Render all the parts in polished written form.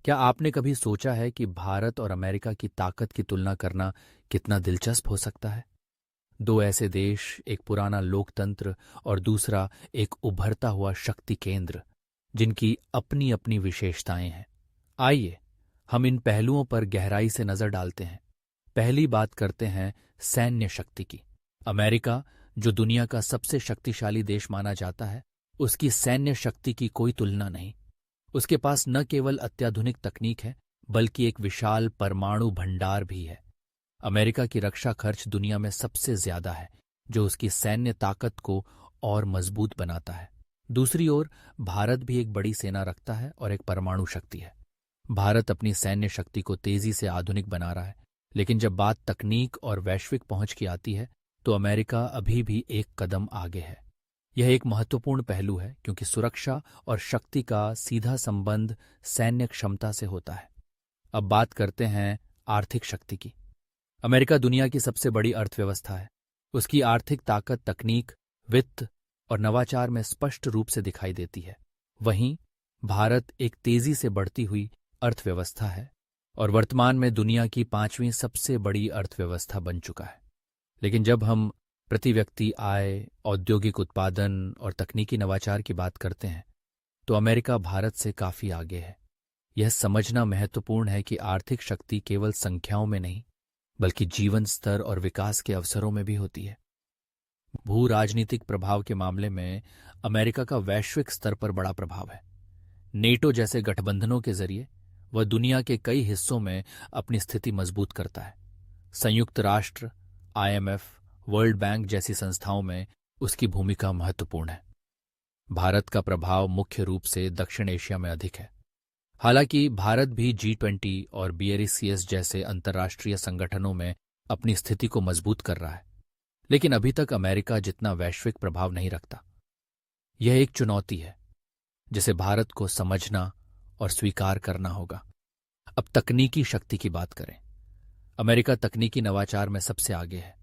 क्या आपने कभी सोचा है कि भारत और अमेरिका की ताकत की तुलना करना कितना दिलचस्प हो सकता है? दो ऐसे देश, एक पुराना लोकतंत्र और दूसरा एक उभरता हुआ शक्ति केंद्र, जिनकी अपनी अपनी विशेषताएं हैं। आइए हम इन पहलुओं पर गहराई से नजर डालते हैं। पहली बात करते हैं सैन्य शक्ति की। अमेरिका, जो दुनिया का सबसे शक्तिशाली देश माना जाता है, उसकी सैन्य शक्ति की कोई तुलना नहीं। उसके पास न केवल अत्याधुनिक तकनीक है, बल्कि एक विशाल परमाणु भंडार भी है। अमेरिका की रक्षा खर्च दुनिया में सबसे ज्यादा है, जो उसकी सैन्य ताकत को और मजबूत बनाता है। दूसरी ओर भारत भी एक बड़ी सेना रखता है और एक परमाणु शक्ति है। भारत अपनी सैन्य शक्ति को तेजी से आधुनिक बना रहा है, लेकिन जब बात तकनीक और वैश्विक पहुंच की आती है, तो अमेरिका अभी भी एक कदम आगे है। यह एक महत्वपूर्ण पहलू है, क्योंकि सुरक्षा और शक्ति का सीधा संबंध सैन्य क्षमता से होता है। अब बात करते हैं आर्थिक शक्ति की। अमेरिका दुनिया की सबसे बड़ी अर्थव्यवस्था है। उसकी आर्थिक ताकत तकनीक, वित्त और नवाचार में स्पष्ट रूप से दिखाई देती है। वहीं भारत एक तेजी से बढ़ती हुई अर्थव्यवस्था है और वर्तमान में दुनिया की 5वीं सबसे बड़ी अर्थव्यवस्था बन चुका है। लेकिन जब हम प्रति व्यक्ति आय, औद्योगिक उत्पादन और तकनीकी नवाचार की बात करते हैं, तो अमेरिका भारत से काफी आगे है। यह समझना महत्वपूर्ण है कि आर्थिक शक्ति केवल संख्याओं में नहीं, बल्कि जीवन स्तर और विकास के अवसरों में भी होती है। भू राजनीतिक प्रभाव के मामले में अमेरिका का वैश्विक स्तर पर बड़ा प्रभाव है। नेटो जैसे गठबंधनों के जरिए वह दुनिया के कई हिस्सों में अपनी स्थिति मजबूत करता है। संयुक्त राष्ट्र, IMF, वर्ल्ड बैंक जैसी संस्थाओं में उसकी भूमिका महत्वपूर्ण है। भारत का प्रभाव मुख्य रूप से दक्षिण एशिया में अधिक है। हालांकि भारत भी G20 और BRICS जैसे अंतर्राष्ट्रीय संगठनों में अपनी स्थिति को मजबूत कर रहा है, लेकिन अभी तक अमेरिका जितना वैश्विक प्रभाव नहीं रखता। यह एक चुनौती है जिसे भारत को समझना और स्वीकार करना होगा। अब तकनीकी शक्ति की बात करें। अमेरिका तकनीकी नवाचार में सबसे आगे है।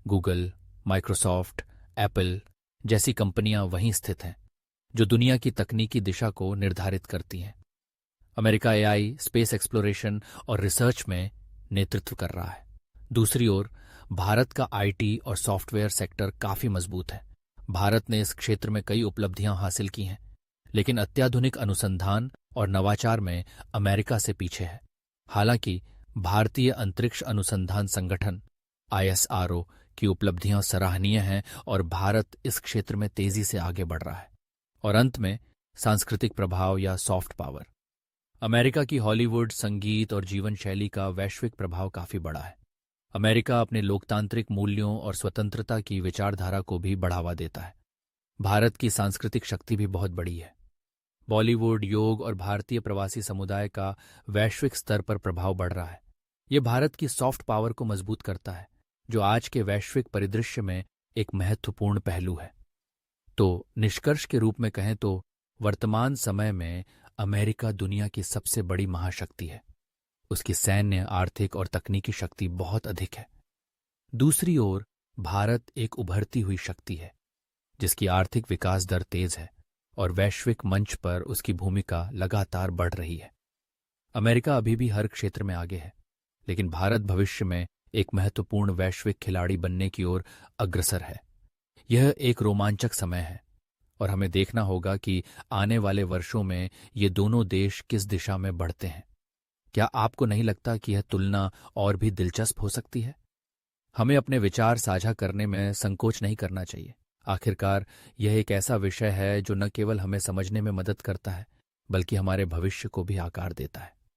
गूगल, माइक्रोसॉफ्ट, एप्पल जैसी कंपनियां वहीं स्थित हैं, जो दुनिया की तकनीकी दिशा को निर्धारित करती हैं। अमेरिका AI, स्पेस एक्सप्लोरेशन और रिसर्च में नेतृत्व कर रहा है। दूसरी ओर भारत का IT और सॉफ्टवेयर सेक्टर काफी मजबूत है। भारत ने इस क्षेत्र में कई उपलब्धियां हासिल की हैं, लेकिन अत्याधुनिक अनुसंधान और नवाचार में अमेरिका से पीछे है। हालांकि भारतीय अंतरिक्ष अनुसंधान संगठन ISRO की उपलब्धियां सराहनीय हैं और भारत इस क्षेत्र में तेजी से आगे बढ़ रहा है। और अंत में सांस्कृतिक प्रभाव या सॉफ्ट पावर। अमेरिका की हॉलीवुड, संगीत और जीवन शैली का वैश्विक प्रभाव काफी बड़ा है। अमेरिका अपने लोकतांत्रिक मूल्यों और स्वतंत्रता की विचारधारा को भी बढ़ावा देता है। भारत की सांस्कृतिक शक्ति भी बहुत बड़ी है। बॉलीवुड, योग और भारतीय प्रवासी समुदाय का वैश्विक स्तर पर प्रभाव बढ़ रहा है। ये भारत की सॉफ्ट पावर को मजबूत करता है, जो आज के वैश्विक परिदृश्य में एक महत्वपूर्ण पहलू है। तो निष्कर्ष के रूप में कहें तो वर्तमान समय में अमेरिका दुनिया की सबसे बड़ी महाशक्ति है। उसकी सैन्य, आर्थिक और तकनीकी शक्ति बहुत अधिक है। दूसरी ओर भारत एक उभरती हुई शक्ति है, जिसकी आर्थिक विकास दर तेज है और वैश्विक मंच पर उसकी भूमिका लगातार बढ़ रही है। अमेरिका अभी भी हर क्षेत्र में आगे है, लेकिन भारत भविष्य में एक महत्वपूर्ण वैश्विक खिलाड़ी बनने की ओर अग्रसर है। यह एक रोमांचक समय है और हमें देखना होगा कि आने वाले वर्षों में ये दोनों देश किस दिशा में बढ़ते हैं। क्या आपको नहीं लगता कि यह तुलना और भी दिलचस्प हो सकती है? हमें अपने विचार साझा करने में संकोच नहीं करना चाहिए। आखिरकार यह एक ऐसा विषय है जो न केवल हमें समझने में मदद करता है, बल्कि हमारे भविष्य को भी आकार देता है।